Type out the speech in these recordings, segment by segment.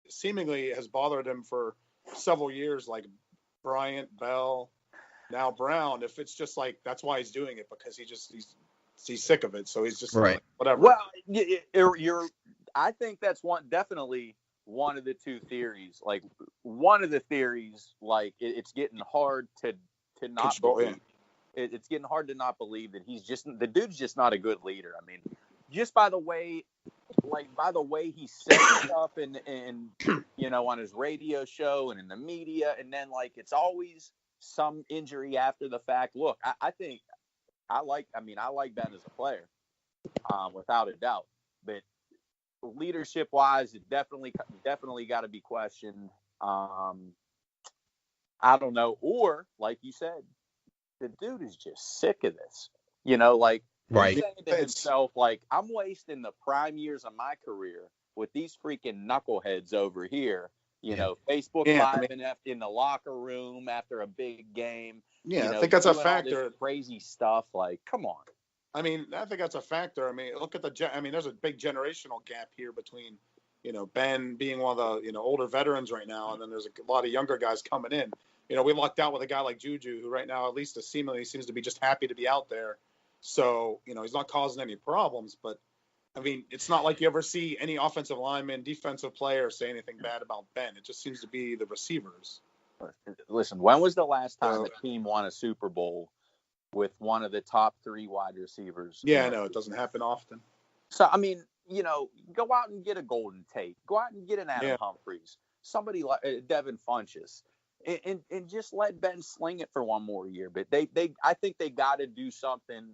seemingly has bothered him for several years, like Bryant, Bell, now Brown. If it's just like that's why he's doing it, because he's sick of it, so he's just right. Like, whatever. Well, I think that's definitely one of the two theories. Like one of the theories, like it's getting hard to not believe. It's getting hard to not believe that the dude's just not a good leader. I mean, just by the way he says stuff and on his radio show and in the media, and then like it's always some injury after the fact. Look, I like Ben as a player, without a doubt, but leadership wise, it definitely got to be questioned. I don't know, or like you said, the dude is just sick of this. Like right. He's saying to himself, like, I'm wasting the prime years of my career with these freaking knuckleheads over here. Facebook Live in the locker room after a big game. Yeah, I think that's a factor. All this crazy stuff. Like, come on. I mean, I think that's a factor. I mean, look at there's a big generational gap here between, Ben being one of the, older veterans right now, and then there's a lot of younger guys coming in. We lucked out with a guy like Juju, who right now at least seemingly seems to be just happy to be out there. So, he's not causing any problems. But, I mean, it's not like you ever see any offensive lineman, defensive player say anything bad about Ben. It just seems to be the receivers. Listen, when was the last time a team won a Super Bowl with one of the top 3 wide receivers? Yeah, I know. It doesn't happen often. So, I mean, go out and get a Golden Tate. Go out and get an Adam Humphries. Somebody like Devin Funchess. And just let Ben sling it for one more year. But I think they got to do something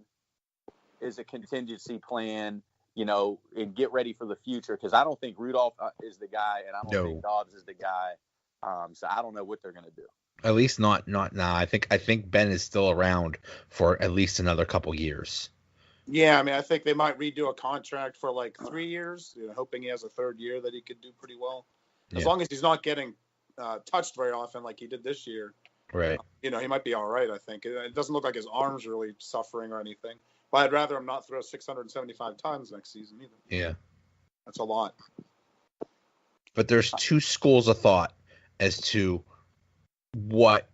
as a contingency plan, and get ready for the future. Because I don't think Rudolph is the guy, and I don't think Dobbs is the guy. So I don't know what they're going to do. At least not now. I think Ben is still around for at least another couple years. Yeah, I mean, I think they might redo a contract for like 3 years, hoping he has a third year that he could do pretty well. As long as he's not getting touched very often like he did this year. Right. He might be all right, I think. It doesn't look like his arm's really suffering or anything. But I'd rather him not throw 675 times next season either. Yeah. That's a lot. But there's two schools of thought as to what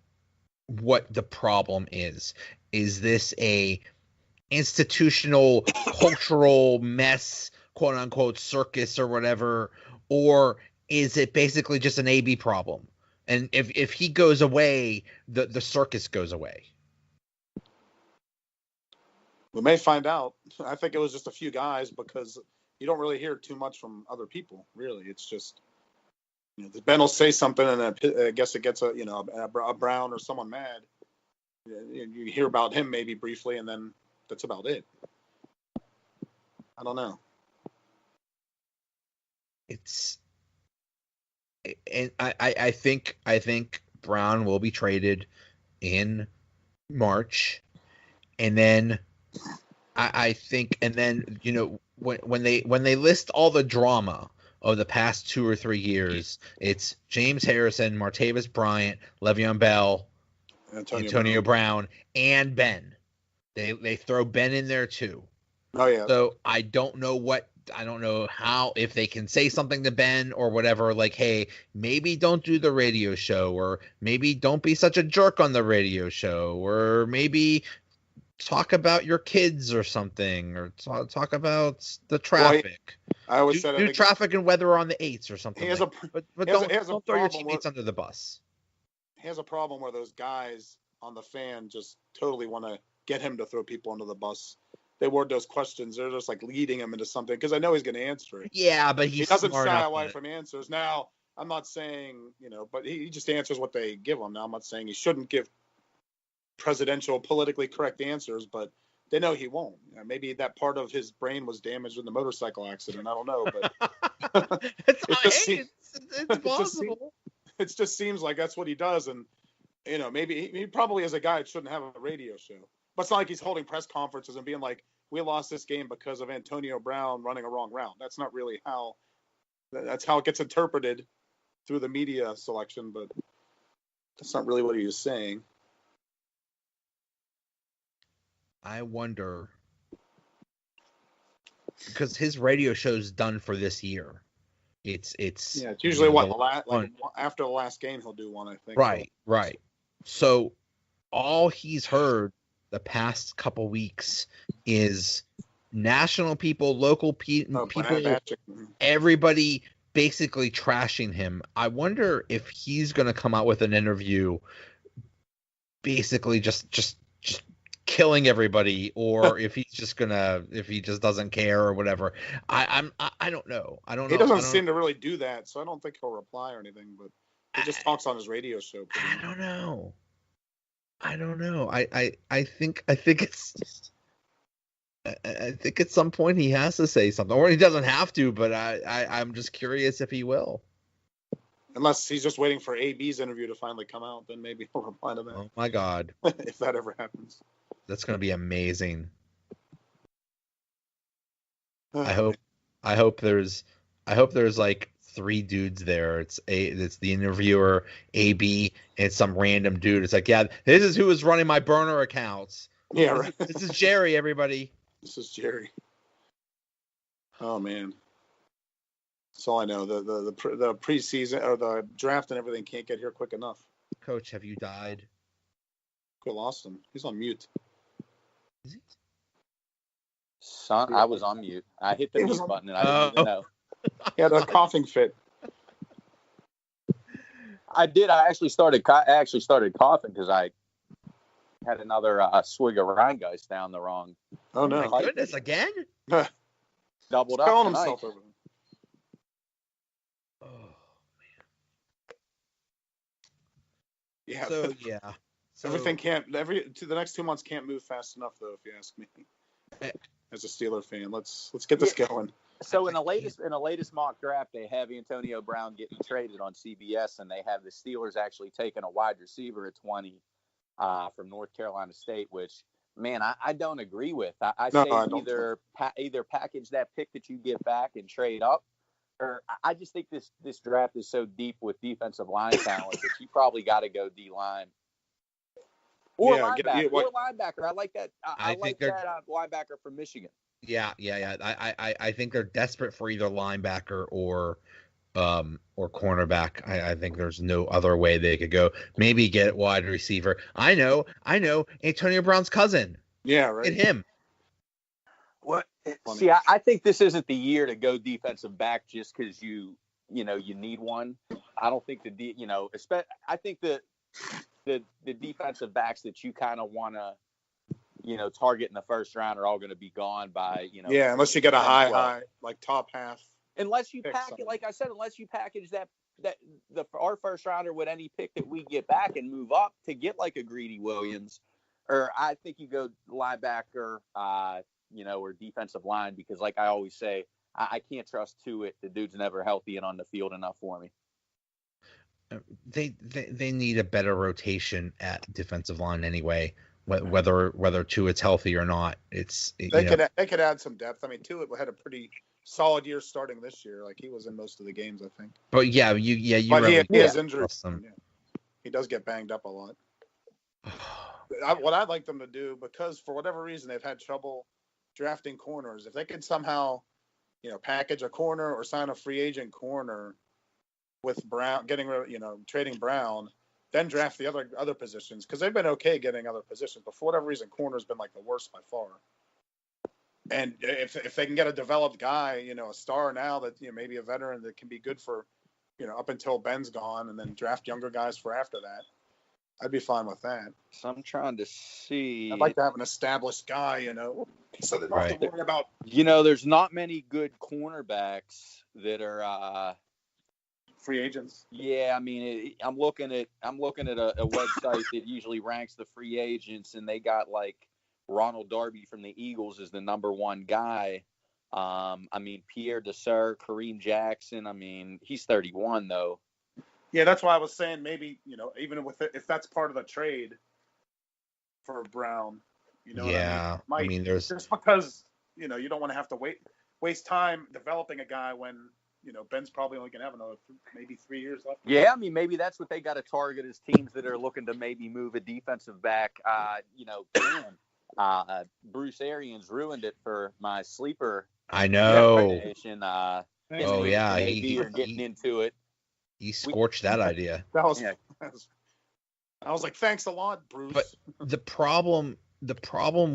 the problem is. Is this a institutional cultural mess, quote unquote circus or whatever, or is it basically just an AB problem? And if he goes away, the circus goes away. We may find out. I think it was just a few guys, because you don't really hear too much from other people, really. It's just, Ben will say something, and I guess it gets a Brown or someone mad. You hear about him maybe briefly, and then that's about it. I don't know. And I think Brown will be traded in March, and then I think, and then when they list all the drama of the past 2 or 3 years, it's James Harrison, Martavis Bryant, Le'Veon Bell, Antonio Brown, and Ben. They throw Ben in there too. Oh yeah. So I don't know how, if they can say something to Ben or whatever, like, hey, maybe don't do the radio show, or maybe don't be such a jerk on the radio show, or maybe talk about your kids or something, or talk about the traffic. I always said do traffic and weather on the 8s or something. But don't throw your teammates under the bus. He has a problem where those guys on the fan just totally want to get him to throw people under the bus. They word those questions. They're just like leading him into something, because I know he's going to answer it. Yeah, but he doesn't shy away from answers. Now, I'm not saying, but he just answers what they give him. Now, I'm not saying he shouldn't give presidential, politically correct answers, but they know he won't. Maybe that part of his brain was damaged in the motorcycle accident. I don't know, but it's possible. It just seems like that's what he does, and maybe he probably, as a guy, shouldn't have a radio show. But it's not like he's holding press conferences and being like, we lost this game because of Antonio Brown running a wrong route. That's not really how it gets interpreted through the media selection, but that's not really what he was saying. I wonder, because his radio show's done for this year. It's yeah. It's usually what after the last game he'll do one, I think. Right. So all he's heard the past couple weeks is national people, local people, everybody basically trashing him. I wonder if he's going to come out with an interview basically just killing everybody, or if he's just gonna, if he just doesn't care or whatever. I don't know. He doesn't seem to really do that, so I don't think he'll reply or anything, but he just talks on his radio show. I don't know. I think it's I think at some point he has to say something, or he doesn't have to, but I'm just curious if he will. Unless he's just waiting for AB's interview to finally come out, then maybe he'll reply to that. Oh my God. If that ever happens. That's going to be amazing. I hope there's like 3 dudes there. It's the interviewer, AB, and it's some random dude. It's like, yeah, this is who is running my burner accounts. Yeah, right. This is Jerry, everybody. This is Jerry. Oh man. That's all I know. The preseason or the draft and everything can't get here quick enough. Coach, have you died? We lost him. He's on mute. Is he? Son, I was on mute. I hit the mute button and I didn't even know. He had a coughing fit. I did. I actually started coughing because I had another swig of Rheingeist down the wrong. Oh no! My goodness, again? Doubled up. Killing himself over. Oh man. Yeah. So everything the next 2 months can't move fast enough, though, if you ask me. As a Steeler fan, let's get this going. So in the latest mock draft, they have Antonio Brown getting traded on CBS, and they have the Steelers actually taking a wide receiver at 20 from North Carolina State, which, man, I don't agree with. I say either package that pick that you get back and trade up, or I just think this draft is so deep with defensive line talent that you probably got to go D-line. Or linebacker. I like that. I like that linebacker from Michigan. Yeah. I think they're desperate for either linebacker or cornerback. I think there's no other way they could go. Maybe get wide receiver. I know. Antonio Brown's cousin. Yeah, right. Get him. What? See, I think this isn't the year to go defensive back just because you need one. I don't think I think the defensive backs that you kind of want to, target in the first round are all going to be gone by, Yeah, unless you get a high, like top half. Unless you package, like I said, package our first rounder with any pick that we get back and move up to get like a Greedy Williams, or I think you go linebacker, or defensive line, because like I always say, I can't trust Tuitt. The dude's never healthy and on the field enough for me. They need a better rotation at defensive line anyway. Whether Tuitt's healthy or not, they could add some depth. I mean, Tuitt had a pretty solid year starting this year. Like he was in most of the games, I think. But he has injuries. Yeah. He does get banged up a lot. What I'd like them to do, because for whatever reason they've had trouble drafting corners, if they could somehow, package a corner or sign a free agent corner with Brown, trading Brown, then draft the other positions, because they've been okay getting other positions, but for whatever reason, corner's been like the worst by far. And if they can get a developed guy, a star now that maybe a veteran that can be good for, up until Ben's gone, and then draft younger guys for after that, I'd be fine with that. So I'm trying to see. I'd like to have an established guy, so they don't have to worry about. There's not many good cornerbacks that are. Free agents. Yeah, I mean, I'm looking at a website that usually ranks the free agents, and they got like Ronald Darby from the Eagles is the number 1 guy. I mean, Pierre Desir, Kareem Jackson. I mean, he's 31 though. Yeah, that's why I was saying maybe even if that's part of the trade for Brown, Yeah, I mean, there's just because you don't want to have to waste time developing a guy when. Ben's probably only going to have another maybe 3 years left. Yeah, I mean, maybe that's what they got to target as teams that are looking to maybe move a defensive back. Bruce Arians ruined it for my sleeper. I know. Oh yeah, maybe you're getting into it. He scorched that idea. That was, I was like, thanks a lot, Bruce. But the problem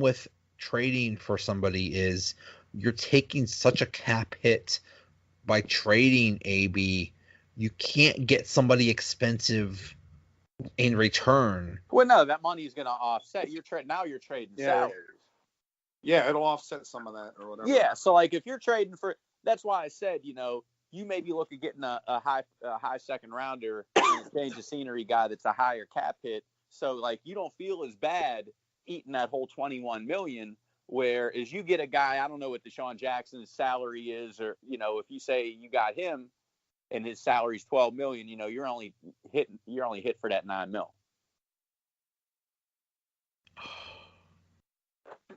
with trading for somebody is you're taking such a cap hit by trading AB. You can't get somebody expensive in return. Well, no, that money is going to offset. You're trading salaries. Yeah, it'll offset some of that or whatever. Yeah, so like if you're trading for, that's why I said, you maybe look at getting a high second rounder and a change of scenery guy that's a higher cap hit. So like you don't feel as bad eating that whole $21 million. Whereas you get a guy, I don't know what Deshaun Jackson's salary is, or if you say you got him and his salary's $12 million, you're only hit for that $9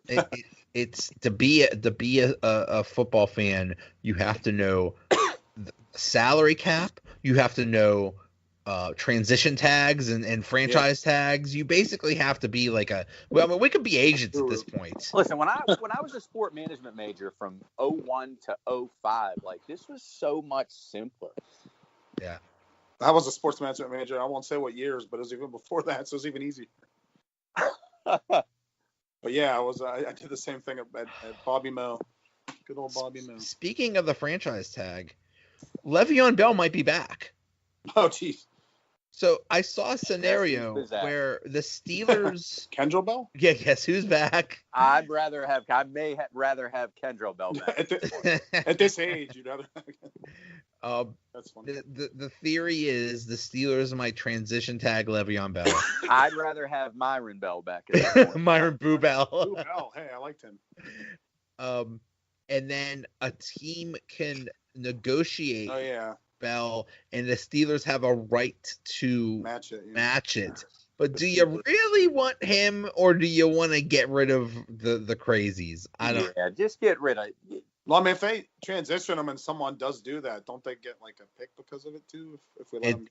million. It's to be a football fan, you have to know the salary cap, you have to know transition tags and franchise tags. You basically have to be like we could be agents at this point. Listen, when I was a sport management major from 01 to 05, like this was so much simpler. Yeah. I was a sports management major. I won't say what years, but it was even before that, so it was even easier. But yeah, I did the same thing at Bobby Moe. Good old Bobby Moe. Speaking of the franchise tag, Le'Veon Bell might be back. Oh, geez. So I saw a scenario where the Steelers. Kendrell Bell? Yeah, guess who's back? I may rather have Kendrell Bell back. At this age, you'd rather. That's funny. The theory is the Steelers might transition tag Le'Veon Bell. I'd rather have Myron Bell back. Myron Boo Bell. Boo Bell. Hey, I liked him. And then a team can negotiate. Oh yeah. Bell, and the Steelers have a right to match it. But do you really want him, or do you want to get rid of the crazies? I don't. Yeah, just get rid of it. Well, I mean, if they transition them and someone does do that, don't they get like a pick because of it too? If we let them...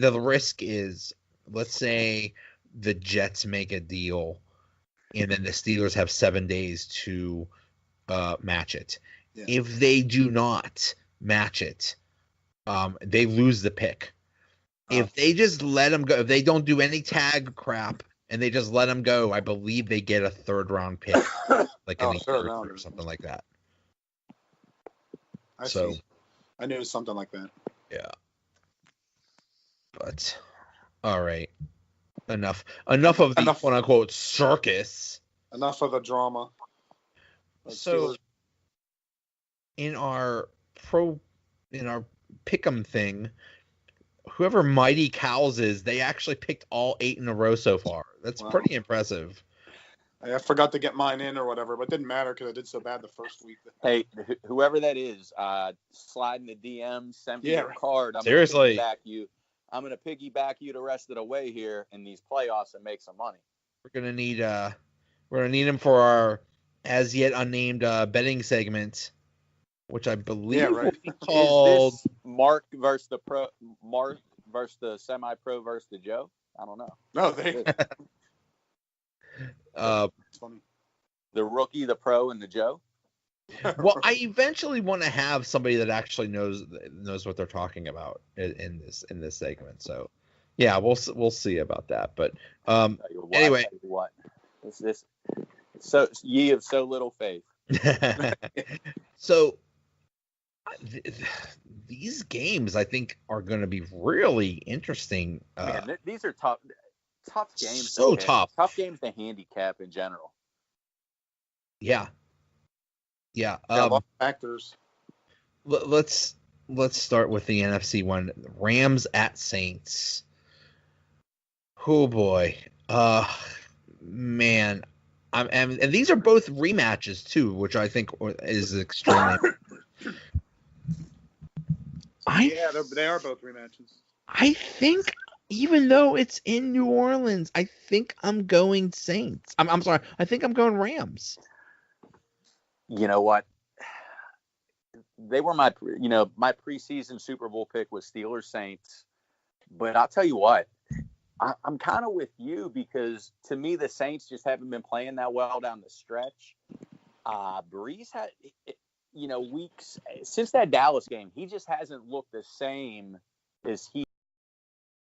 The risk is, let's say the Jets make a deal, and then the Steelers have 7 days to match it. Yeah. If they do not match it, they lose the pick. If they just let them go, if they don't do any tag crap and they just let them go, I believe they get a 3rd round pick, like in the 3rd round or something like that. I see. I knew it was something like that. Yeah. But all right, enough of the quote unquote circus. Enough of the drama. So in our pick'em thing, whoever Mighty Cows is, they actually picked all 8 in a row so far. That's pretty impressive. I forgot to get mine in or whatever, but it didn't matter because I did so bad the first week. Hey, whoever that is, slide in the DM, send me your card. Seriously. I'm gonna piggyback you the rest of the way here in these playoffs and make some money. We're gonna need him for our as yet unnamed betting segment, which I believe will be called is this Mark versus the semi-pro versus the Joe. I don't know. No, it's funny. The rookie, the pro, and the Joe. Well, I eventually want to have somebody that actually knows what they're talking about in this segment. So, yeah, we'll see about that. But anyway, so ye have so little faith. So these games, I think, are going to be really interesting. Man, these are tough games. So tough. Tough games to handicap in general. Yeah. A lot of factors. Let's start with the NFC one. Rams at Saints. Oh boy. Man. And these are both rematches too, which I think is extremely. They are both rematches. I think, even though it's in New Orleans, I think I'm going Saints. I'm sorry. I think I'm going Rams. You know what? They were my preseason Super Bowl pick was Steelers Saints, but I'll tell you what, I'm kind of with you because to me the Saints just haven't been playing that well down the stretch. Breeze weeks since that Dallas game, he just hasn't looked the same as he